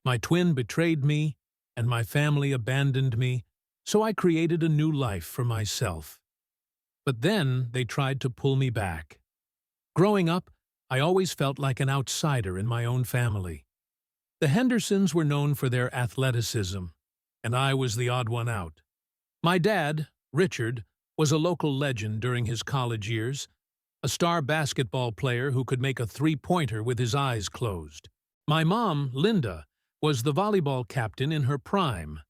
My twin betrayed me, and my family abandoned me, so I created a new life for myself. But then they tried to pull me back. Growing up, I always felt like an outsider in my own family. The Hendersons were known for their athleticism, and I was the odd one out. My dad, Richard, was a local legend during his college years, a star basketball player who could make a three-pointer with his eyes closed. My mom, Linda, was the volleyball captain in her prime,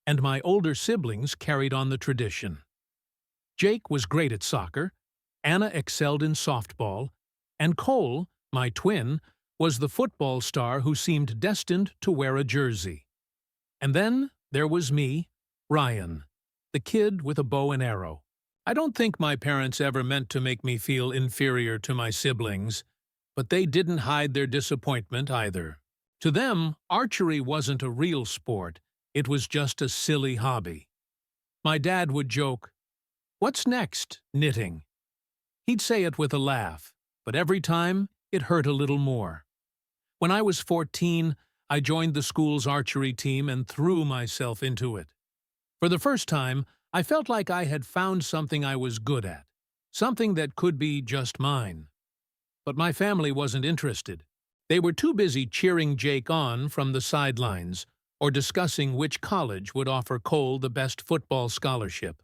and my older siblings carried on the tradition. Jake was great at soccer, Anna excelled in softball, and Cole, my twin, was the football star who seemed destined to wear a jersey. And then there was me, Ryan, the kid with a bow and arrow. I don't think my parents ever meant to make me feel inferior to my siblings, but they didn't hide their disappointment either. To them, archery wasn't a real sport, it was just a silly hobby. My dad would joke, "What's next, knitting?" He'd say it with a laugh, but every time it hurt a little more. When I was 14, I joined the school's archery team and threw myself into it. For the first time, I felt like I had found something I was good at, something that could be just mine. But my family wasn't interested. They were too busy cheering Jake on from the sidelines or discussing which college would offer Cole the best football scholarship.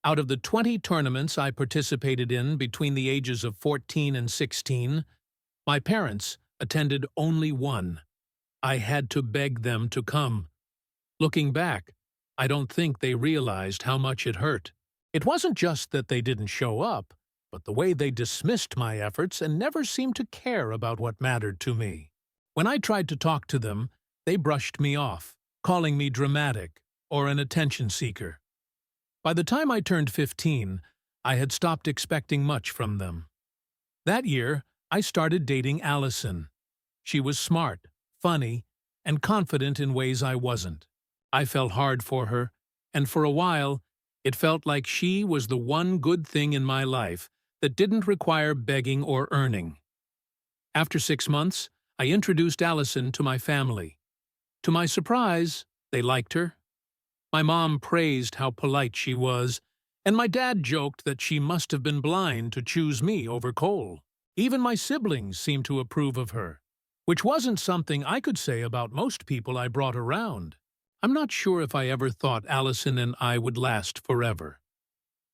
Out of the 20 tournaments I participated in between the ages of 14 and 16, my parents attended only one. I had to beg them to come. Looking back, I don't think they realized how much it hurt. It wasn't just that they didn't show up, but the way they dismissed my efforts and never seemed to care about what mattered to me. When I tried to talk to them, they brushed me off, calling me dramatic or an attention seeker. By the time I turned 15, I had stopped expecting much from them. That year, I started dating Allison. She was smart, funny, and confident in ways I wasn't. I felt hard for her, and for a while, it felt like she was the one good thing in my life that didn't require begging or earning. After 6 months, I introduced Allison to my family. To my surprise, they liked her. My mom praised how polite she was, and my dad joked that she must have been blind to choose me over Cole. Even my siblings seemed to approve of her, which wasn't something I could say about most people I brought around. I'm not sure if I ever thought Allison and I would last forever,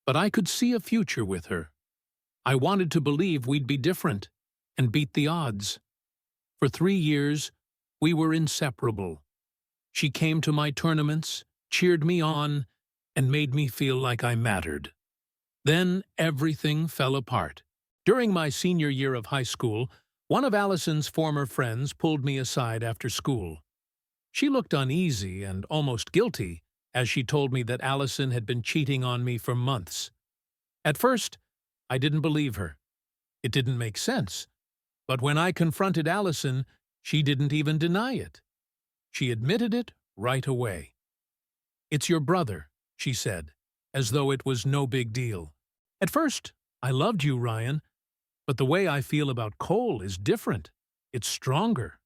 but I could see a future with her. I wanted to believe we'd be different and beat the odds. For 3 years, we were inseparable. She came to my tournaments, cheered me on, and made me feel like I mattered. Then everything fell apart. During my senior year of high school, one of Allison's former friends pulled me aside after school. She looked uneasy and almost guilty as she told me that Allison had been cheating on me for months. At first, I didn't believe her. It didn't make sense. But when I confronted Allison, she didn't even deny it. She admitted it right away. "It's your brother," she said, as though it was no big deal. "At first, I loved you, Ryan, but the way I feel about Cole is different. It's stronger."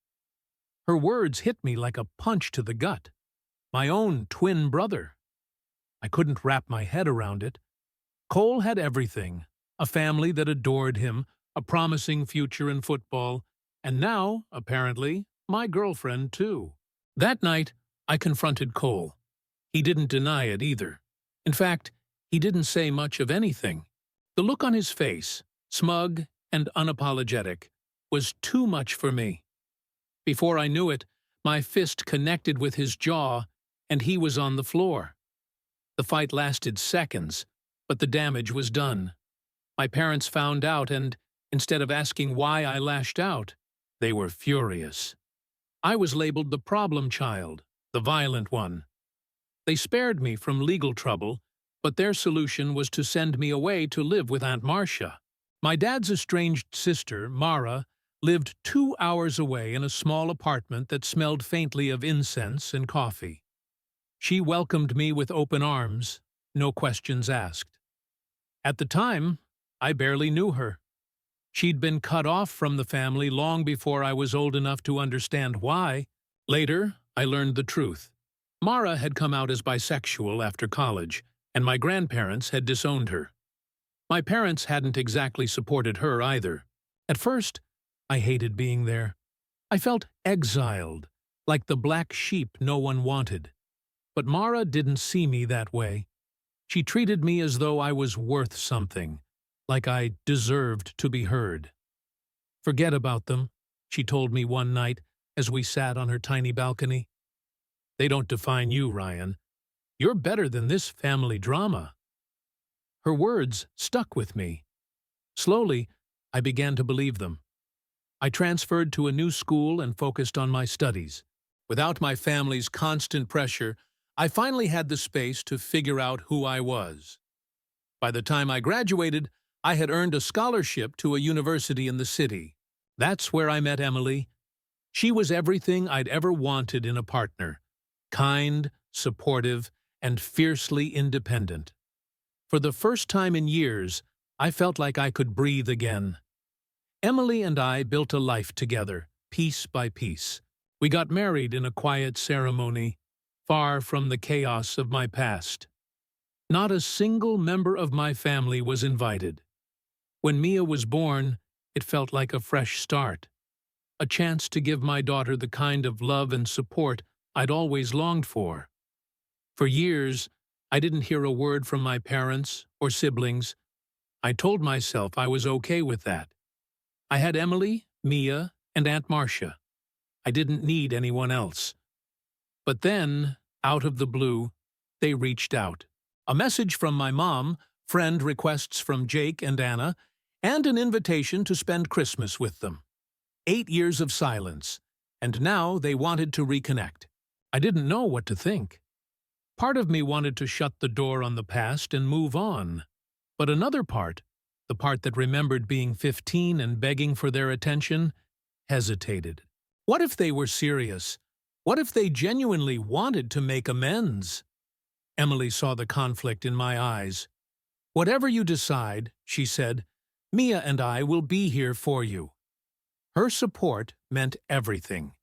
Her words hit me like a punch to the gut. My own twin brother. I couldn't wrap my head around it. Cole had everything, a family that adored him, a promising future in football, and now, apparently, my girlfriend too. That night, I confronted Cole. He didn't deny it either. In fact, he didn't say much of anything. The look on his face, smug and unapologetic, was too much for me. Before I knew it, my fist connected with his jaw, and he was on the floor. The fight lasted seconds, but the damage was done. My parents found out, and instead of asking why I lashed out, they were furious. I was labeled the problem child, the violent one. They spared me from legal trouble, but their solution was to send me away to live with Aunt Marcia. My dad's estranged sister, Mara, lived 2 hours away in a small apartment that smelled faintly of incense and coffee. She welcomed me with open arms, no questions asked. At the time, I barely knew her. She'd been cut off from the family long before I was old enough to understand why. Later, I learned the truth. Mara had come out as bisexual after college, and my grandparents had disowned her. My parents hadn't exactly supported her either. At first, I hated being there. I felt exiled, like the black sheep no one wanted. But Mara didn't see me that way. She treated me as though I was worth something, like I deserved to be heard. "Forget about them," she told me one night as we sat on her tiny balcony. "They don't define you, Ryan. You're better than this family drama." Her words stuck with me. Slowly, I began to believe them. I transferred to a new school and focused on my studies. Without my family's constant pressure, I finally had the space to figure out who I was. By the time I graduated, I had earned a scholarship to a university in the city. That's where I met Emily. She was everything I'd ever wanted in a partner: kind, supportive, and fiercely independent. For the first time in years, I felt like I could breathe again. Emily and I built a life together, piece by piece. We got married in a quiet ceremony, far from the chaos of my past. Not a single member of my family was invited. When Mia was born, it felt like a fresh start, a chance to give my daughter the kind of love and support I'd always longed for. For years, I didn't hear a word from my parents or siblings. I told myself I was okay with that. I had Emily, Mia, and Aunt Marcia. I didn't need anyone else. But then, out of the blue, they reached out. A message from my mom, friend requests from Jake and Anna, and an invitation to spend Christmas with them. 8 years of silence, and now they wanted to reconnect. I didn't know what to think. Part of me wanted to shut the door on the past and move on. But another part, the part that remembered being 15 and begging for their attention, hesitated. What if they were serious? What if they genuinely wanted to make amends? Emily saw the conflict in my eyes. "Whatever you decide," she said, "Mia and I will be here for you." Her support meant everything.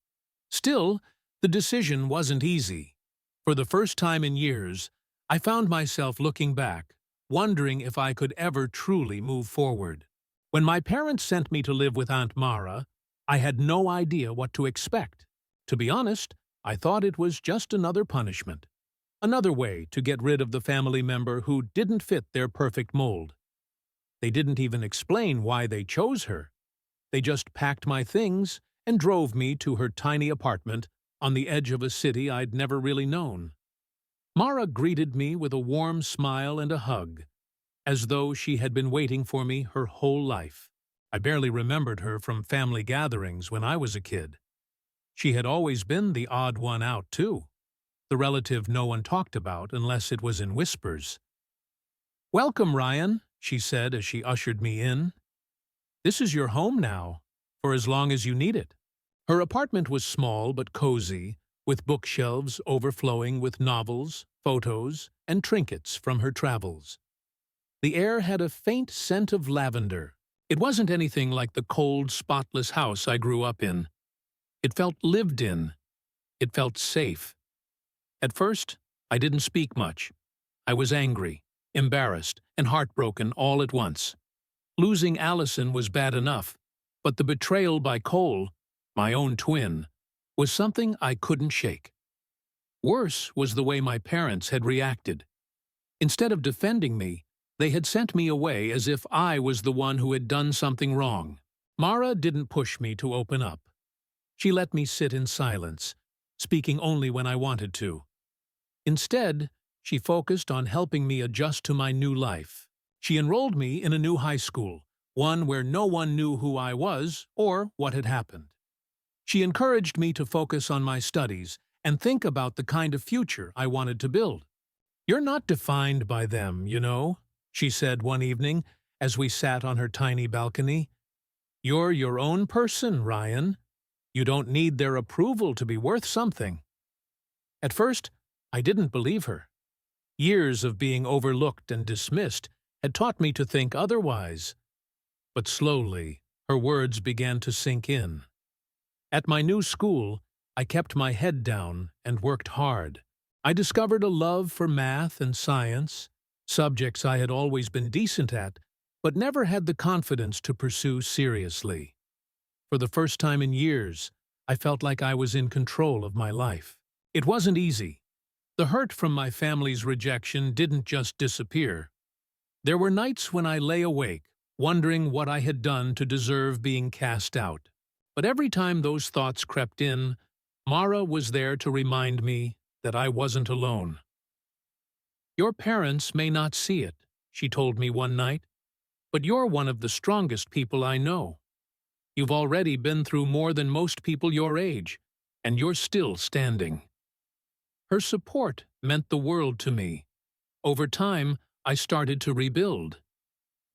Still, the decision wasn't easy. For the first time in years, I found myself looking back, wondering if I could ever truly move forward. When my parents sent me to live with Aunt Mara, I had no idea what to expect. To be honest, I thought it was just another punishment. Another way to get rid of the family member who didn't fit their perfect mold. They didn't even explain why they chose her. They just packed my things and drove me to her tiny apartment on the edge of a city I'd never really known. Mara greeted me with a warm smile and a hug, as though she had been waiting for me her whole life. I barely remembered her from family gatherings when I was a kid. She had always been the odd one out, too, the relative no one talked about unless it was in whispers. "Welcome, Ryan," she said as she ushered me in. "This is your home now, for as long as you need it." Her apartment was small but cozy, with bookshelves overflowing with novels, photos, and trinkets from her travels. The air had a faint scent of lavender. It wasn't anything like the cold, spotless house I grew up in. It felt lived in. It felt safe. At first, I didn't speak much. I was angry, embarrassed, and heartbroken all at once. Losing Allison was bad enough, but the betrayal by Cole, my own twin, was something I couldn't shake. Worse was the way my parents had reacted. Instead of defending me, they had sent me away as if I was the one who had done something wrong. Mara didn't push me to open up. She let me sit in silence, speaking only when I wanted to. Instead, she focused on helping me adjust to my new life. She enrolled me in a new high school, one where no one knew who I was or what had happened. She encouraged me to focus on my studies and think about the kind of future I wanted to build. "You're not defined by them, you know," she said one evening as we sat on her tiny balcony. "You're your own person, Ryan. You don't need their approval to be worth something." At first, I didn't believe her. Years of being overlooked and dismissed had taught me to think otherwise. But slowly, her words began to sink in. At my new school, I kept my head down and worked hard. I discovered a love for math and science, subjects I had always been decent at, but never had the confidence to pursue seriously. For the first time in years, I felt like I was in control of my life. It wasn't easy. The hurt from my family's rejection didn't just disappear. There were nights when I lay awake, wondering what I had done to deserve being cast out. But every time those thoughts crept in, Mara was there to remind me that I wasn't alone. "Your parents may not see it," she told me one night, "but you're one of the strongest people I know. You've already been through more than most people your age, and you're still standing." Her support meant the world to me. Over time, I started to rebuild.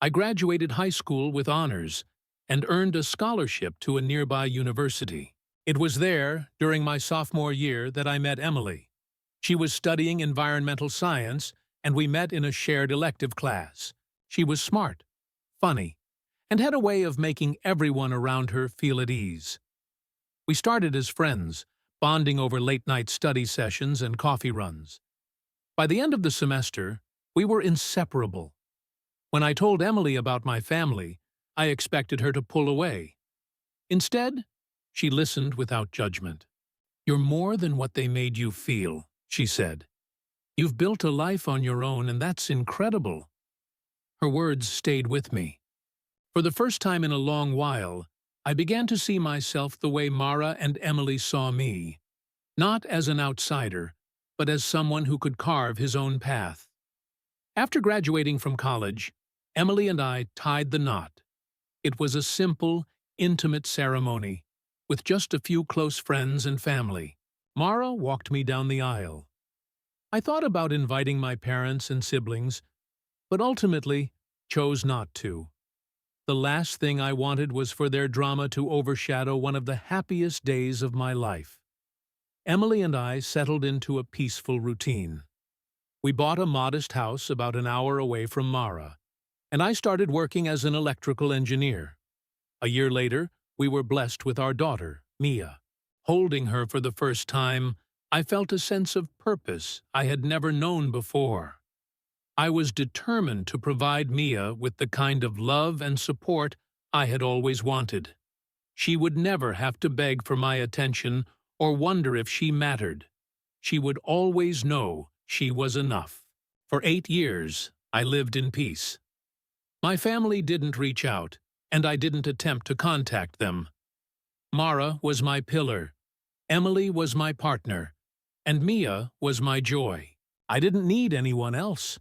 I graduated high school with honors and earned a scholarship to a nearby university. It was there, during my sophomore year, that I met Emily. She was studying environmental science, and we met in a shared elective class. She was smart, funny, and had a way of making everyone around her feel at ease. We started as friends, bonding over late-night study sessions and coffee runs. By the end of the semester, we were inseparable. When I told Emily about my family, I expected her to pull away. Instead, she listened without judgment. "You're more than what they made you feel," she said. "You've built a life on your own, and that's incredible." Her words stayed with me. For the first time in a long while, I began to see myself the way Mara and Emily saw me, not as an outsider, but as someone who could carve his own path. After graduating from college, Emily and I tied the knot. It was a simple, intimate ceremony, with just a few close friends and family. Mara walked me down the aisle. I thought about inviting my parents and siblings, but ultimately chose not to. The last thing I wanted was for their drama to overshadow one of the happiest days of my life. Emily and I settled into a peaceful routine. We bought a modest house about an hour away from Mara, and I started working as an electrical engineer. A year later, we were blessed with our daughter, Mia. Holding her for the first time, I felt a sense of purpose I had never known before. I was determined to provide Mia with the kind of love and support I had always wanted. She would never have to beg for my attention or wonder if she mattered. She would always know she was enough. For 8 years, I lived in peace. My family didn't reach out, and I didn't attempt to contact them. Mara was my pillar, Emily was my partner, and Mia was my joy. I didn't need anyone else.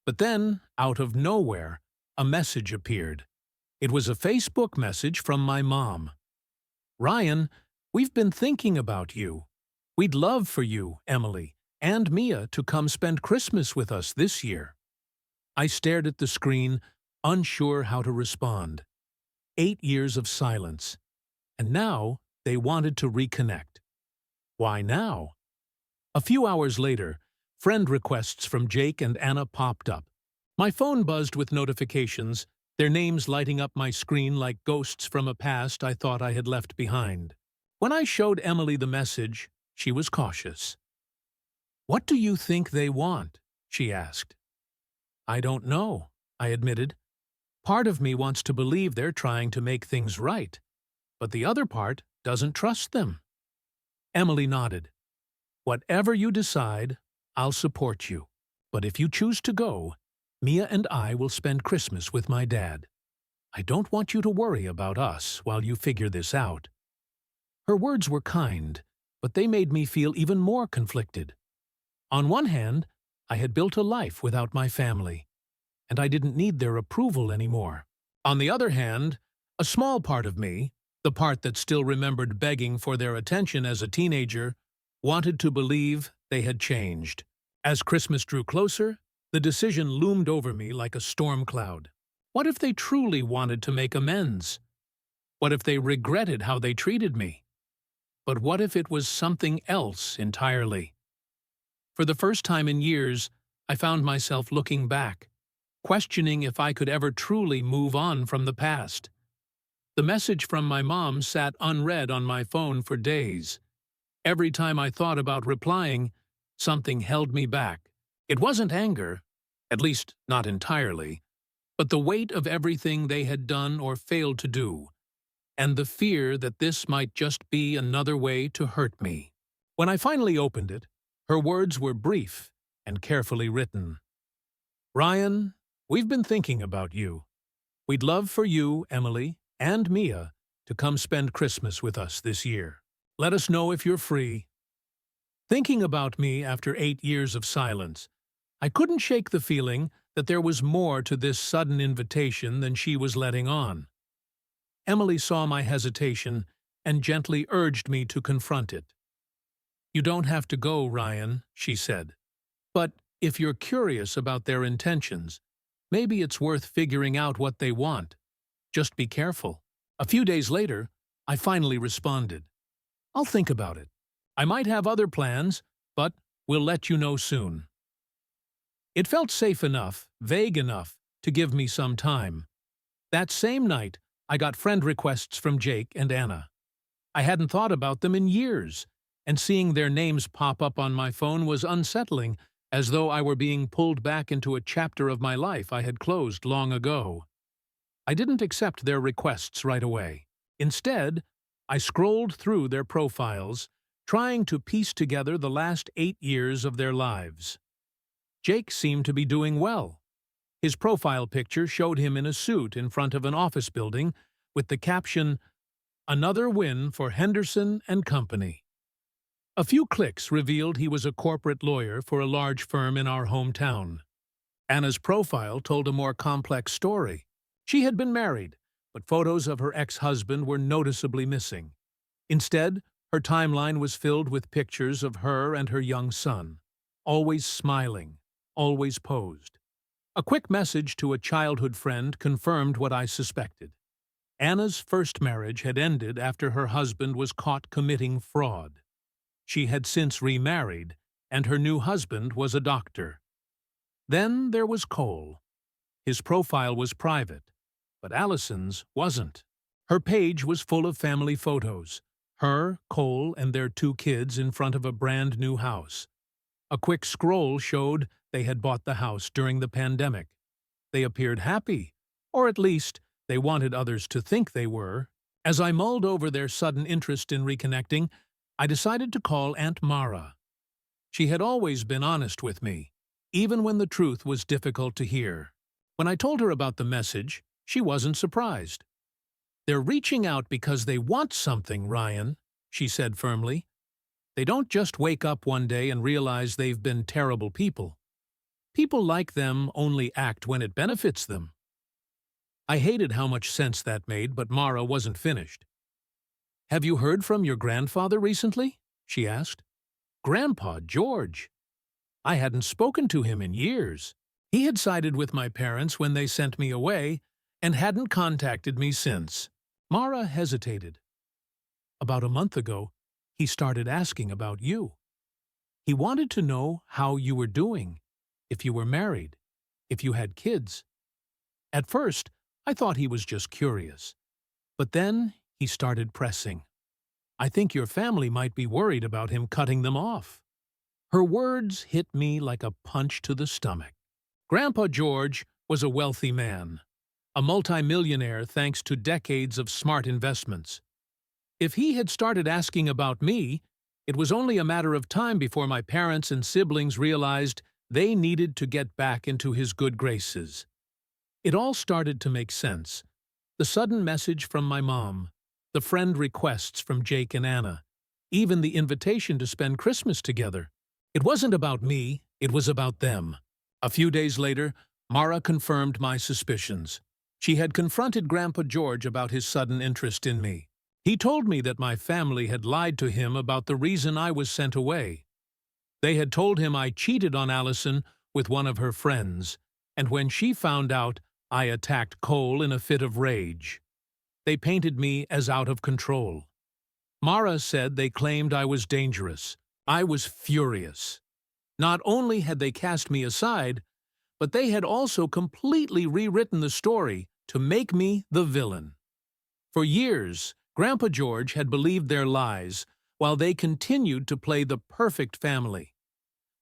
But then, out of nowhere, a message appeared. It was a Facebook message from my mom. "Ryan, we've been thinking about you. We'd love for you, Emily, and Mia to come spend Christmas with us this year." I stared at the screen, unsure how to respond. 8 years of silence. And now they wanted to reconnect. Why now? A few hours later, friend requests from Jake and Anna popped up. My phone buzzed with notifications, their names lighting up my screen like ghosts from a past I thought I had left behind. When I showed Emily the message, she was cautious. "What do you think they want?" she asked. "I don't know," I admitted. "Part of me wants to believe they're trying to make things right, but the other part doesn't trust them." Emily nodded. "Whatever you decide, I'll support you. But if you choose to go, Mia and I will spend Christmas with my dad. I don't want you to worry about us while you figure this out." Her words were kind, but they made me feel even more conflicted. On one hand, I had built a life without my family, and I didn't need their approval anymore. On the other hand, a small part of me, the part that still remembered begging for their attention as a teenager, wanted to believe they had changed. As Christmas drew closer, the decision loomed over me like a storm cloud. What if they truly wanted to make amends? What if they regretted how they treated me? But what if it was something else entirely? For the first time in years, I found myself looking back, questioning if I could ever truly move on from the past. The message from my mom sat unread on my phone for days. Every time I thought about replying, something held me back. It wasn't anger, at least not entirely, but the weight of everything they had done or failed to do, and the fear that this might just be another way to hurt me. When I finally opened it, her words were brief and carefully written. Ryan, we've been thinking about you. We'd love for you, Emily, and Mia to come spend Christmas with us this year. Let us know if you're free. Thinking about me after 8 years of silence, I couldn't shake the feeling that there was more to this sudden invitation than she was letting on. Emily saw my hesitation and gently urged me to confront it. You don't have to go, Ryan, she said. But if you're curious about their intentions, maybe it's worth figuring out what they want. Just be careful. A few days later, I finally responded. I'll think about it. I might have other plans, but we'll let you know soon. It felt safe enough, vague enough, to give me some time. That same night, I got friend requests from Jake and Anna. I hadn't thought about them in years, and seeing their names pop up on my phone was unsettling, as though I were being pulled back into a chapter of my life I had closed long ago. I didn't accept their requests right away. Instead, I scrolled through their profiles, trying to piece together the last 8 years of their lives. Jake seemed to be doing well. His profile picture showed him in a suit in front of an office building with the caption, "Another win for Henderson and Company." A few clicks revealed he was a corporate lawyer for a large firm in our hometown. Anna's profile told a more complex story. She had been married, but photos of her ex-husband were noticeably missing. Instead, her timeline was filled with pictures of her and her young son, always smiling, always posed. A quick message to a childhood friend confirmed what I suspected. Anna's first marriage had ended after her husband was caught committing fraud. She had since remarried, and her new husband was a doctor. Then there was Cole. His profile was private, but Allison's wasn't. Her page was full of family photos, her, Cole, and their 2 kids in front of a brand new house. A quick scroll showed they had bought the house during the pandemic. They appeared happy, or at least they wanted others to think they were. As I mulled over their sudden interest in reconnecting, I decided to call Aunt Mara. She had always been honest with me, even when the truth was difficult to hear. When I told her about the message, she wasn't surprised. They're reaching out because they want something, Ryan, she said firmly. They don't just wake up one day and realize they've been terrible people. People like them only act when it benefits them. I hated how much sense that made, but Mara wasn't finished. Have you heard from your grandfather recently? She asked. Grandpa George. I hadn't spoken to him in years. He had sided with my parents when they sent me away and hadn't contacted me since. Mara hesitated. About a month ago, he started asking about you. He wanted to know how you were doing, if you were married, if you had kids. At first, I thought he was just curious. But then he started pressing. I think your family might be worried about him cutting them off. Her words hit me like a punch to the stomach. Grandpa George was a wealthy man, a multimillionaire thanks to decades of smart investments. If he had started asking about me, it was only a matter of time before my parents and siblings realized they needed to get back into his good graces. It all started to make sense. The sudden message from my mom, the friend requests from Jake and Anna, even the invitation to spend Christmas together. It wasn't about me, it was about them. A few days later, Mara confirmed my suspicions. She had confronted Grandpa George about his sudden interest in me. He told me that my family had lied to him about the reason I was sent away. They had told him I cheated on Allison with one of her friends, and when she found out, I attacked Cole in a fit of rage. They painted me as out of control. Mara said they claimed I was dangerous. I was furious. Not only had they cast me aside, but they had also completely rewritten the story to make me the villain. For years, Grandpa George had believed their lies, while they continued to play the perfect family.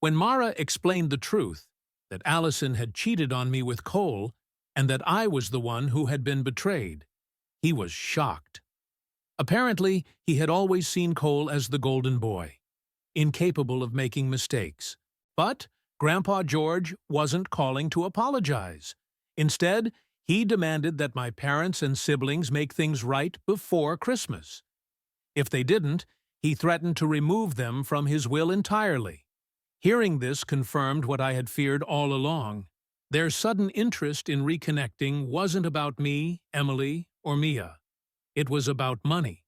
When Mara explained the truth, that Allison had cheated on me with Cole and that I was the one who had been betrayed, he was shocked. Apparently, he had always seen Cole as the golden boy, incapable of making mistakes. But Grandpa George wasn't calling to apologize. Instead, he demanded that my parents and siblings make things right before Christmas. If they didn't, he threatened to remove them from his will entirely. Hearing this confirmed what I had feared all along. Their sudden interest in reconnecting wasn't about me, Emily, or Mia. It was about money.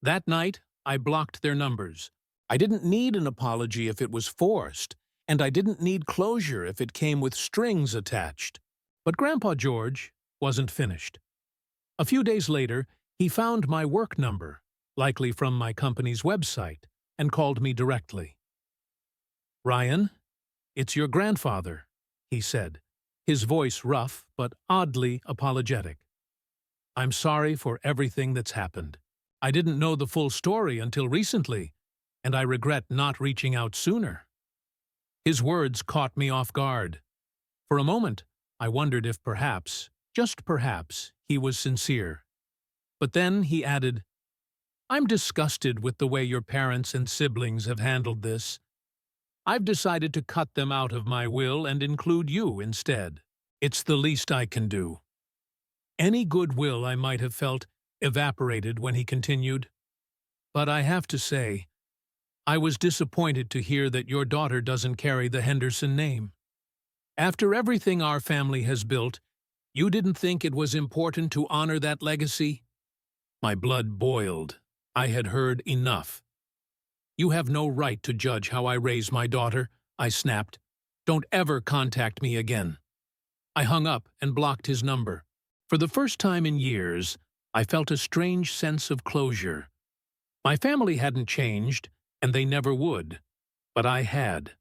That night, I blocked their numbers. I didn't need an apology if it was forced, and I didn't need closure if it came with strings attached. But Grandpa George wasn't finished. A few days later, he found my work number, likely from my company's website, and called me directly. "Ryan, it's your grandfather," he said, his voice rough but oddly apologetic. "I'm sorry for everything that's happened. I didn't know the full story until recently, and I regret not reaching out sooner." His words caught me off guard. For a moment, I wondered if perhaps, just perhaps, he was sincere. But then he added, "I'm disgusted with the way your parents and siblings have handled this. I've decided to cut them out of my will and include you instead. It's the least I can do." Any goodwill I might have felt evaporated when he continued, "But I have to say, I was disappointed to hear that your daughter doesn't carry the Henderson name. After everything our family has built, you didn't think it was important to honor that legacy?" My blood boiled. I had heard enough. "You have no right to judge how I raise my daughter," I snapped. "Don't ever contact me again." I hung up and blocked his number. For the first time in years, I felt a strange sense of closure. My family hadn't changed, and they never would. But I had.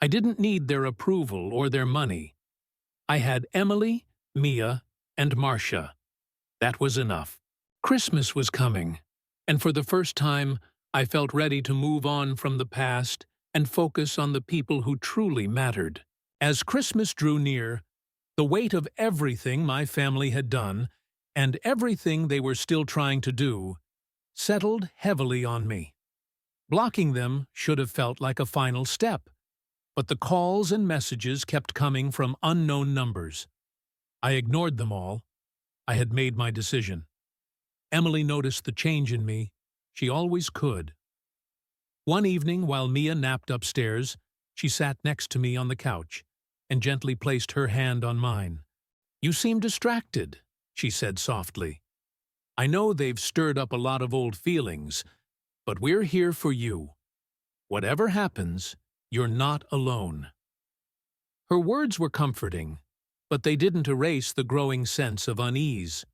I didn't need their approval or their money. I had Emily, Mia, and Marcia. That was enough. Christmas was coming, and for the first time, I felt ready to move on from the past and focus on the people who truly mattered. As Christmas drew near, the weight of everything my family had done, and everything they were still trying to do, settled heavily on me. Blocking them should have felt like a final step, but the calls and messages kept coming from unknown numbers. I ignored them all. I had made my decision. Emily noticed the change in me. She always could. One evening, while Mia napped upstairs, she sat next to me on the couch and gently placed her hand on mine. "You seem distracted," she said softly. "I know they've stirred up a lot of old feelings, but we're here for you. Whatever happens, you're not alone." Her words were comforting, but they didn't erase the growing sense of unease.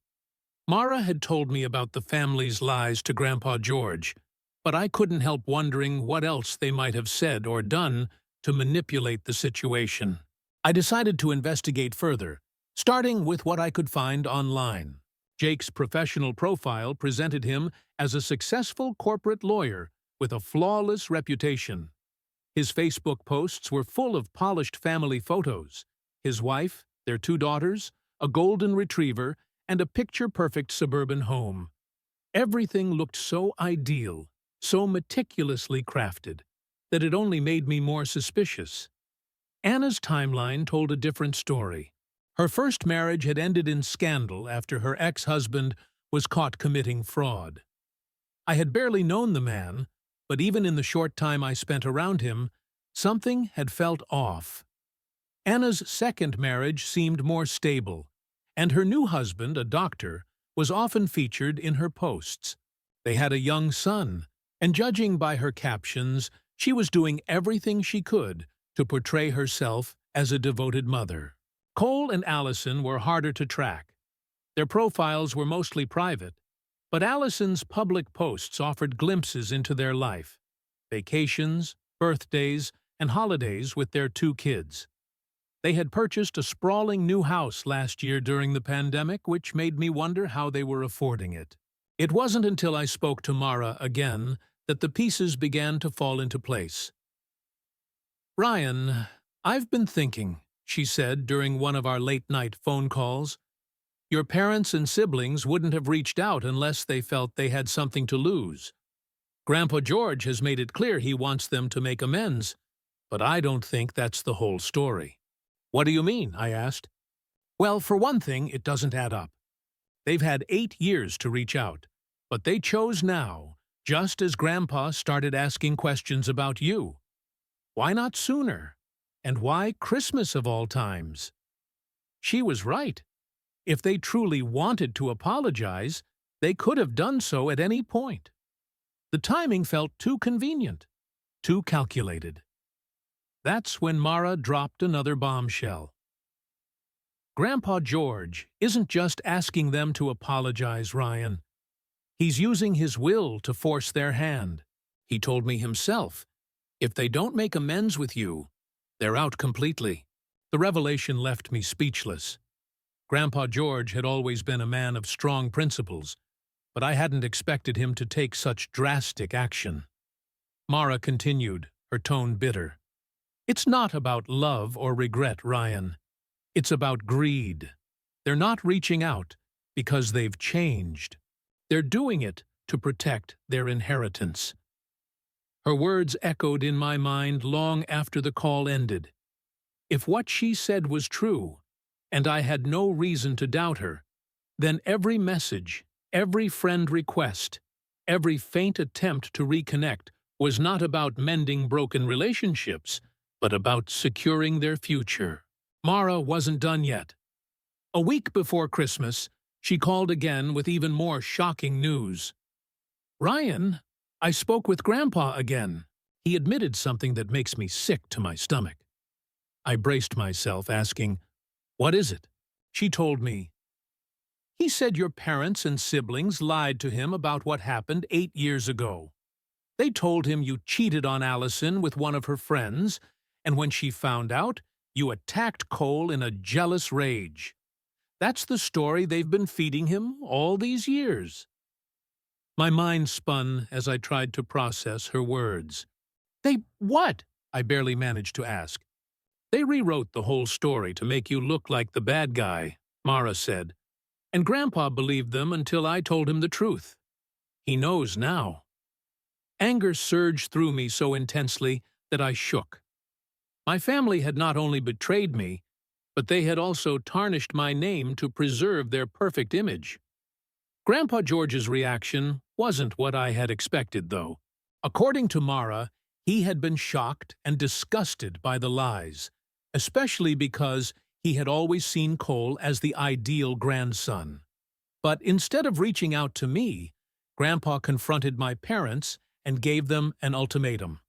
Mara had told me about the family's lies to Grandpa George, but I couldn't help wondering what else they might have said or done to manipulate the situation. I decided to investigate further, starting with what I could find online. Jake's professional profile presented him as a successful corporate lawyer with a flawless reputation. His Facebook posts were full of polished family photos: his wife, their 2 daughters, a golden retriever, and a picture-perfect suburban home. Everything looked so ideal, so meticulously crafted, that it only made me more suspicious. Anna's timeline told a different story. Her first marriage had ended in scandal after her ex-husband was caught committing fraud. I had barely known the man, but even in the short time I spent around him, something had felt off. Anna's second marriage seemed more stable, and her new husband, a doctor, was often featured in her posts. They had a young son, and judging by her captions, she was doing everything she could to portray herself as a devoted mother. Cole and Allison were harder to track. Their profiles were mostly private, but Allison's public posts offered glimpses into their life: vacations, birthdays, and holidays with their 2 kids. They had purchased a sprawling new house last year during the pandemic, which made me wonder how they were affording it. It wasn't until I spoke to Mara again that the pieces began to fall into place. "Ryan, I've been thinking," she said during one of our late-night phone calls. "Your parents and siblings wouldn't have reached out unless they felt they had something to lose. Grandpa George has made it clear he wants them to make amends, but I don't think that's the whole story." "What do you mean?" I asked. "Well, for one thing, it doesn't add up. They've had 8 years to reach out, but they chose now, just as Grandpa started asking questions about you. Why not sooner? And why Christmas of all times?" She was right. If they truly wanted to apologize, they could have done so at any point. The timing felt too convenient, too calculated. That's when Mara dropped another bombshell. Grandpa George isn't just asking them to apologize, Ryan. He's using his will to force their hand. He told me himself, if they don't make amends with you, they're out completely. The revelation left me speechless. Grandpa George had always been a man of strong principles, but I hadn't expected him to take such drastic action. Mara continued, her tone bitter. "It's not about love or regret, Ryan. It's about greed. They're not reaching out because they've changed. They're doing it to protect their inheritance." Her words echoed in my mind long after the call ended. If what she said was true, and I had no reason to doubt her, then every message, every friend request, every faint attempt to reconnect was not about mending broken relationships, but about securing their future. Mara wasn't done yet. A week before Christmas, she called again with even more shocking news. "Ryan, I spoke with Grandpa again. He admitted something that makes me sick to my stomach." I braced myself, asking, "What is it?" She told me, "He said your parents and siblings lied to him about what happened 8 years ago. They told him you cheated on Allison with one of her friends, and when she found out, you attacked Cole in a jealous rage. That's the story they've been feeding him all these years." My mind spun as I tried to process her words. "They what?" I barely managed to ask. "They rewrote the whole story to make you look like the bad guy," Mara said. "And Grandpa believed them until I told him the truth. He knows now." Anger surged through me so intensely that I shook. My family had not only betrayed me, but they had also tarnished my name to preserve their perfect image. Grandpa George's reaction wasn't what I had expected, though. According to Mara, he had been shocked and disgusted by the lies, especially because he had always seen Cole as the ideal grandson. But instead of reaching out to me, Grandpa confronted my parents and gave them an ultimatum.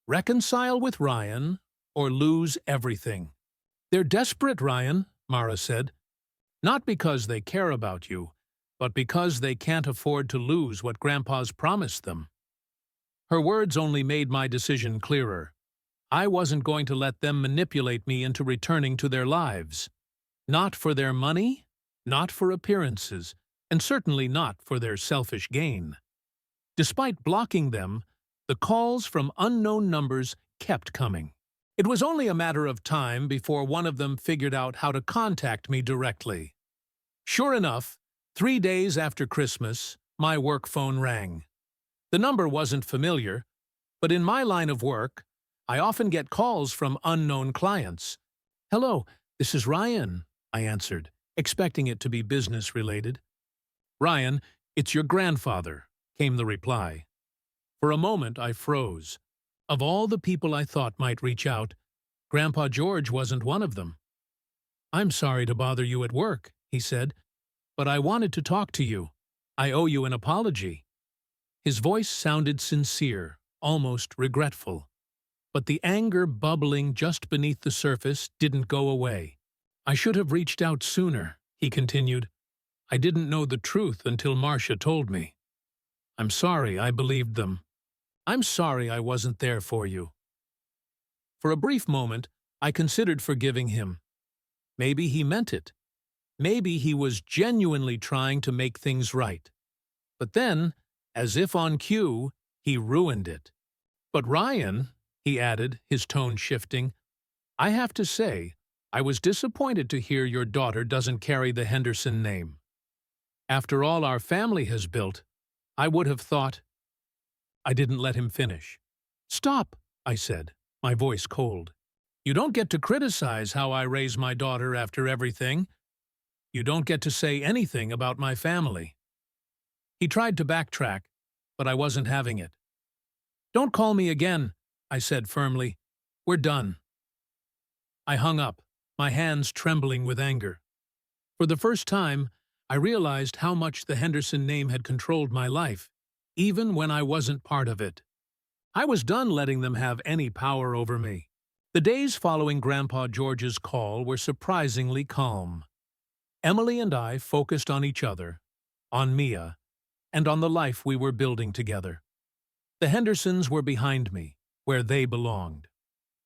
"Reconcile with Ryan or lose everything." "They're desperate, Ryan," Mara said. "Not because they care about you, but because they can't afford to lose what Grandpa's promised them." Her words only made my decision clearer. I wasn't going to let them manipulate me into returning to their lives. Not for their money, not for appearances, and certainly not for their selfish gain. Despite blocking them, the calls from unknown numbers kept coming. It was only a matter of time before one of them figured out how to contact me directly. Sure enough, 3 days after Christmas, my work phone rang. The number wasn't familiar, but in my line of work, I often get calls from unknown clients. "Hello, this is Ryan," I answered, expecting it to be business-related. "Ryan, it's your grandfather," came the reply. For a moment, I froze. Of all the people I thought might reach out, Grandpa George wasn't one of them. "I'm sorry to bother you at work," he said, "but I wanted to talk to you. I owe you an apology." His voice sounded sincere, almost regretful. But the anger bubbling just beneath the surface didn't go away. "I should have reached out sooner," he continued. "I didn't know the truth until Marcia told me. I'm sorry I believed them. I'm sorry I wasn't there for you." For a brief moment, I considered forgiving him. Maybe he meant it. Maybe he was genuinely trying to make things right. But then, as if on cue, He ruined it. But Ryan, he added, his tone shifting, I have to say, I was disappointed to hear your daughter doesn't carry the Henderson name. After all our family has built, I would have thought. I didn't let him finish. Stop, I said, my voice cold. You don't get to criticize how I raise my daughter after everything. You don't get to say anything about my family. He tried to backtrack, but I wasn't having it. Don't call me again, I said firmly. We're done. I hung up, my hands trembling with anger. For the first time, I realized how much the Henderson name had controlled my life, even when I wasn't part of it. I was done letting them have any power over me. The days following Grandpa George's call were surprisingly calm. Emily and I focused on each other, on Mia, and on the life we were building together. The Hendersons were behind me, where they belonged.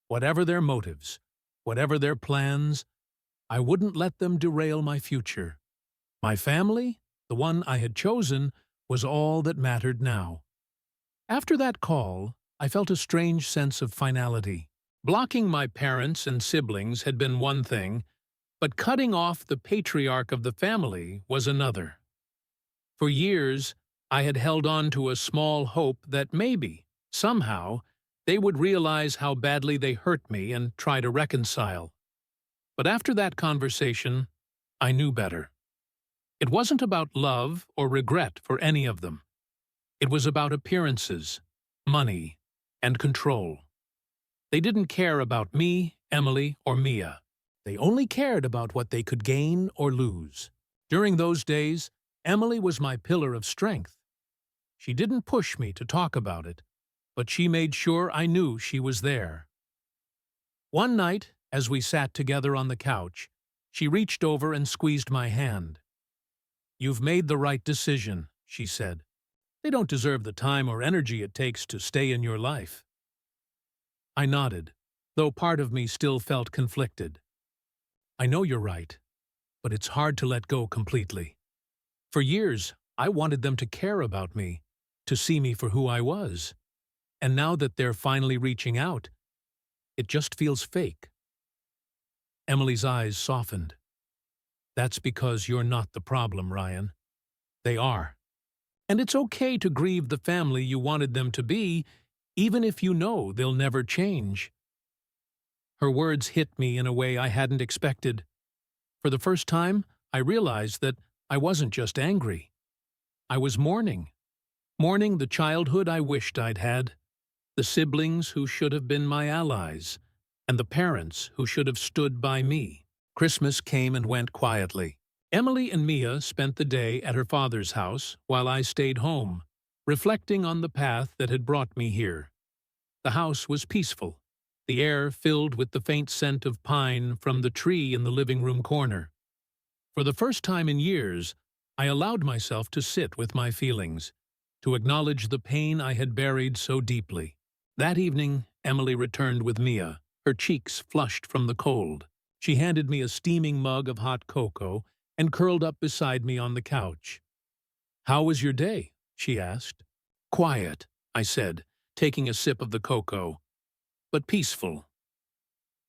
Whatever their motives, whatever their plans, I wouldn't let them derail my future. My family, the one I had chosen, was all that mattered now. After that call, I felt a strange sense of finality. Blocking my parents and siblings had been one thing, but cutting off the patriarch of the family was another. For years, I had held on to a small hope that maybe, somehow, they would realize how badly they hurt me and try to reconcile. But after that conversation, I knew better. It wasn't about love or regret for any of them. It was about appearances, money, and control. They didn't care about me, Emily, or Mia. They only cared about what they could gain or lose. During those days, Emily was my pillar of strength. She didn't push me to talk about it, but she made sure I knew she was there. One night, as we sat together on the couch, she reached over and squeezed my hand. "You've made the right decision," she said. "They don't deserve the time or energy it takes to stay in your life." I nodded, though part of me still felt conflicted. I know you're right, but it's hard to let go completely. For years, I wanted them to care about me, to see me for who I was. And now that they're finally reaching out, it just feels fake. Emily's eyes softened. That's because you're not the problem, Ryan. They are. And it's okay to grieve the family you wanted them to be, even if you know they'll never change. Her words hit me in a way I hadn't expected. For the first time, I realized that I wasn't just angry. I was mourning. Mourning the childhood I wished I'd had, the siblings who should have been my allies, and the parents who should have stood by me. Christmas came and went quietly. Emily and Mia spent the day at her father's house while I stayed home, reflecting on the path that had brought me here. The house was peaceful, the air filled with the faint scent of pine from the tree in the living room corner. For the first time in years, I allowed myself to sit with my feelings, to acknowledge the pain I had buried so deeply. That evening, Emily returned with Mia, her cheeks flushed from the cold. She handed me a steaming mug of hot cocoa and curled up beside me on the couch. "How was your day?" she asked. "Quiet," I said, taking a sip of the cocoa, "but peaceful.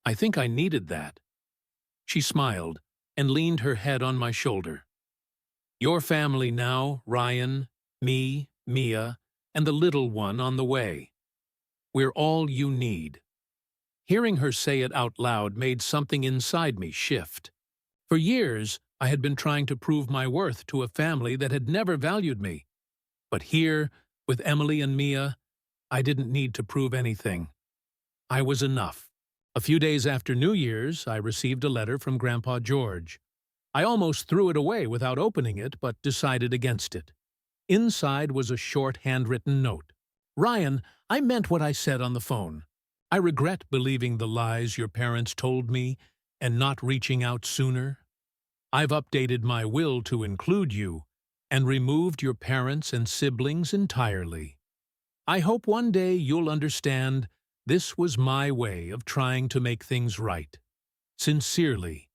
I think I needed that." She smiled and leaned her head on my shoulder. "Your family now, Ryan, me, Mia, and the little one on the way. We're all you need." Hearing her say it out loud made something inside me shift. For years, I had been trying to prove my worth to a family that had never valued me. But here, with Emily and Mia, I didn't need to prove anything. I was enough. A few days after New Year's, I received a letter from Grandpa George. I almost threw it away without opening it, but decided against it. Inside was a short handwritten note. "Ryan, I meant what I said on the phone. I regret believing the lies your parents told me and not reaching out sooner. I've updated my will to include you and removed your parents and siblings entirely. I hope one day you'll understand this was my way of trying to make things right. Sincerely,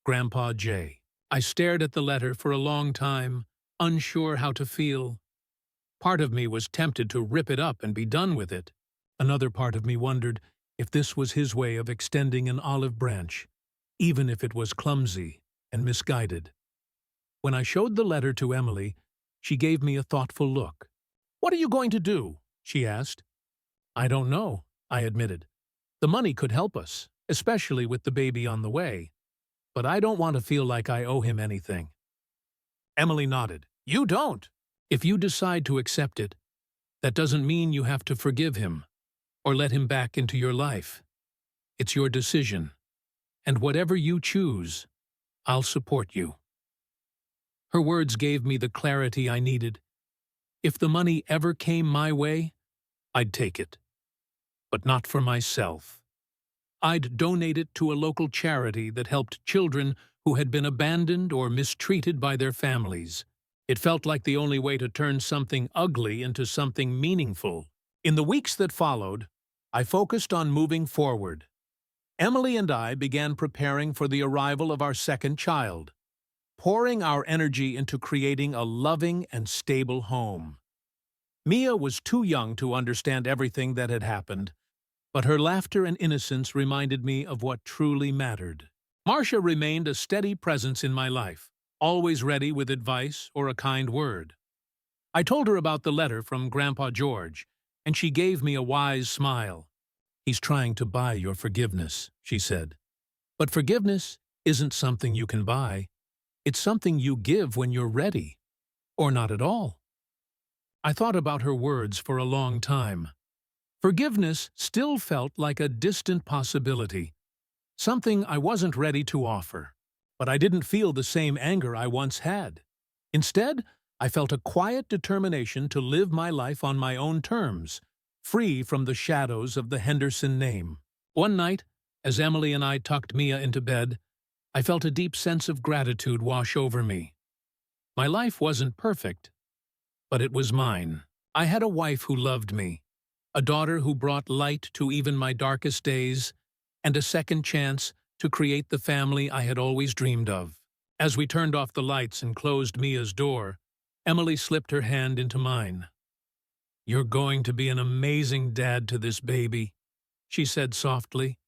Grandpa J." I stared at the letter for a long time, unsure how to feel. Part of me was tempted to rip it up and be done with it. Another part of me wondered if this was his way of extending an olive branch, even if it was clumsy and misguided. When I showed the letter to Emily, she gave me a thoughtful look. "What are you going to do?" she asked. "I don't know," I admitted. "The money could help us, especially with the baby on the way. But I don't want to feel like I owe him anything." Emily nodded. "You don't. If you decide to accept it, that doesn't mean you have to forgive him or let him back into your life. It's your decision. And whatever you choose, I'll support you." Her words gave me the clarity I needed. If the money ever came my way, I'd take it. But not for myself. I'd donate it to a local charity that helped children who had been abandoned or mistreated by their families. It felt like the only way to turn something ugly into something meaningful. In the weeks that followed, I focused on moving forward. Emily and I began preparing for the arrival of our second child, pouring our energy into creating a loving and stable home. Mia was too young to understand everything that had happened, but her laughter and innocence reminded me of what truly mattered. Marcia remained a steady presence in my life, always ready with advice or a kind word. I told her about the letter from Grandpa George, and she gave me a wise smile. "He's trying to buy your forgiveness," she said. "But forgiveness isn't something you can buy. It's something you give when you're ready, or not at all." I thought about her words for a long time. Forgiveness still felt like a distant possibility, something I wasn't ready to offer. But I didn't feel the same anger I once had. Instead, I felt a quiet determination to live my life on my own terms, free from the shadows of the Henderson name. One night, as Emily and I tucked Mia into bed, I felt a deep sense of gratitude wash over me. My life wasn't perfect, but it was mine. I had a wife who loved me, a daughter who brought light to even my darkest days, and a second chance to create the family I had always dreamed of. As we turned off the lights and closed Mia's door, Emily slipped her hand into mine. "You're going to be an amazing dad to this baby," she said softly.